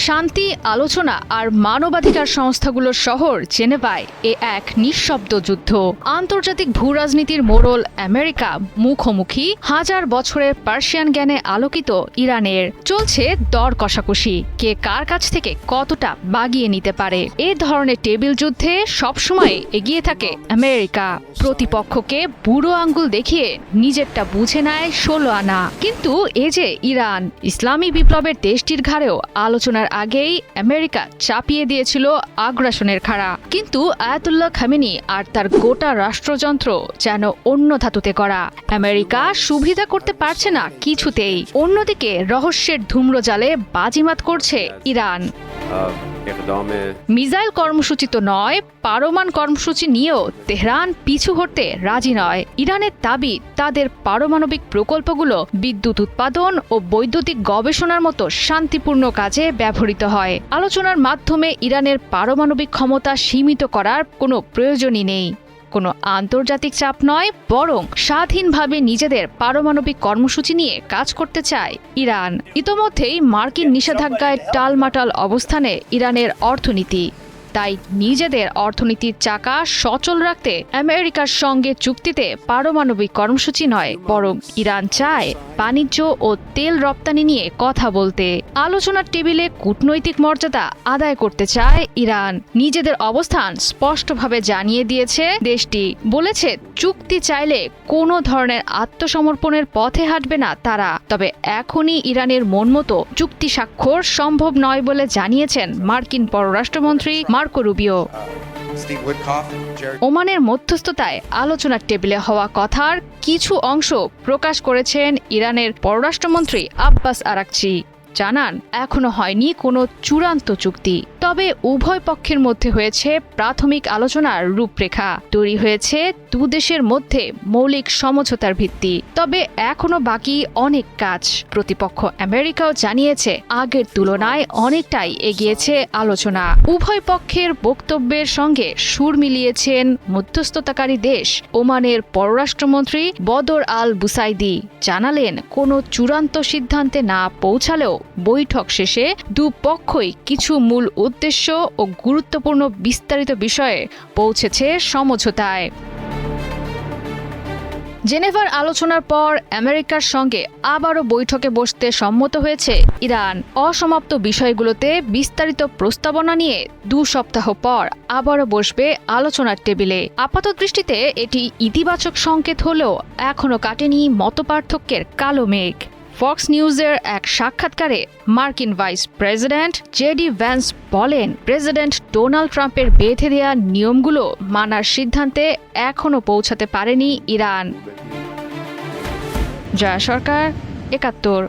শান্তি আলোচনা আর মানবাধিকার সংস্থাগুলোর শহর জেনেভায় এক নিঃশব্দ যুদ্ধ। আন্তর্জাতিক ভূরাজনীতির মোড়ল আমেরিকা মুখোমুখি হাজার বছরের পার্সিয়ান জ্ঞানে আলোকিত ইরানের। চলছে দর কষাকষি, কে কার কাছ থেকে কতটা বাগিয়ে নিতে পারে। এ ধরনের টেবিল যুদ্ধে সবসময় এগিয়ে থাকে আমেরিকা। প্রতিপক্ষকে বুড়ো আঙ্গুল দেখিয়ে নিজেরটা বুঝে নেয় 16 আনা। কিন্তু এ যে ইরান, ইসলামী বিপ্লবের দেশটির ঘাড়েও আলোচনার আগেই আমেরিকা চাপিয়ে দিয়েছিল আগ্রাসনের খাড়া। কিন্তু আয়াতুল্লাহ খামেনি আর তার গোটা রাষ্ট্রযন্ত্র যেন অন্য ধাতুতে করা। আমেরিকা সুবিধা করতে পারছে না কিছুতেই। অন্যদিকে রহস্যের ধূম্রজালে বাজিমাত করছে ইরান। মিসাইল কর্মসূচি তো নয়, পারমাণু কর্মসূচি নিয়েও তেহরান পিছু হটতে রাজি নয়। ইরানের দাবি, তাদের পারমাণবিক প্রকল্পগুলো বিদ্যুৎ উৎপাদন ও বৈদ্যুতিক গবেষণার মতো শান্তিপূর্ণ কাজে ব্যবহৃত হয়। আলোচনার মাধ্যমে ইরানের পারমাণবিক ক্ষমতা সীমিত করার কোনো প্রয়োজনই নেই। কোনো আন্তর্জাতিক চাপ নয়, বরং স্বাধীনভাবে নিজেদের পারমাণবিক কর্মসূচি নিয়ে কাজ করতে চায় ইরান। ইতোমধ্যেই মার্কিন নিষেধাজ্ঞায় টালমাটাল অবস্থানে ইরানের অর্থনীতি। তাই নিজেদের অর্থনীতির চাকা সচল রাখতে আমেরিকার সঙ্গে চুক্তিতে পারমাণবিক কর্মসূচি নয়, বরং ইরান চায় বাণিজ্য ও তেল রপ্তানি নিয়ে কথা বলতে। আলোচনার টেবিলে কূটনৈতিক মর্যাদা আদায় করতে চায় ইরান। নিজেদের অবস্থান স্পষ্টভাবে জানিয়ে দিয়েছে দেশটি। বলেছে, চুক্তি চাইলে কোনো ধরনের আত্মসমর্পণের পথে হাঁটবে না তারা। তবে এখনই ইরানের মন মতো চুক্তি স্বাক্ষর সম্ভব নয় বলে জানিয়েছেন মার্কিন পররাষ্ট্রমন্ত্রী মার্কো রুবিও। ওমানের মধ্যস্থতায় আলোচনার টেবিলে হওয়া কথার কিছু অংশ প্রকাশ করেছেন ইরানের পররাষ্ট্রমন্ত্রী আব্বাস আরাকচি। জানান, এখনো হয়নি কোনো চূড়ান্ত চুক্তি, তবে উভয় পক্ষের মধ্যে হয়েছে প্রাথমিক আলোচনার রূপরেখা। তৈরি হয়েছে দুদেশের মধ্যে মৌলিক সমঝোতার ভিত্তি। তবে এখনো বাকি অনেক কাজ। প্রতিপক্ষ আমেরিকাও জানিয়েছে, আগের তুলনায় অনেকটাই এগিয়েছে আলোচনা। উভয় পক্ষের বক্তব্যের সঙ্গে সুর মিলিয়েছেন মধ্যস্থতাকারী দেশ ওমানের পররাষ্ট্রমন্ত্রী বদর আল বুসাইদি। জানালেন, কোনো চূড়ান্ত সিদ্ধান্তে না পৌঁছালেও বৈঠক শেষে দুপক্ষই কিছু মূল উদ্দেশ্য ও গুরুত্বপূর্ণ বিস্তারিত বিষয়ে পৌঁছেছে সমঝোতায়। জেনেভার আলোচনার পর আমেরিকার সঙ্গে আবারও বৈঠকে বসতে সম্মত হয়েছে ইরান। অসমাপ্ত বিষয়গুলোতে বিস্তারিত প্রস্তাবনা নিয়ে 2 সপ্তাহ পর আবারও বসবে আলোচনার টেবিলে। আপাতদৃষ্টিতে এটি ইতিবাচক সংকেত হলেও এখনও কাটেনি মতপার্থক্যের কালো মেঘ। ফক্স নিউজের এক সাক্ষাৎকারে মার্কিন ভাইস প্রেসিডেন্ট জেডি ভ্যান্স বলেন, প্রেসিডেন্ট ডোনাল্ড ট্রাম্পের বেঁধে দেওয়া নিয়মগুলো মানার সিদ্ধান্তে এখনও পৌঁছাতে পারেনি ইরান। জয়া সরকার, ৭১।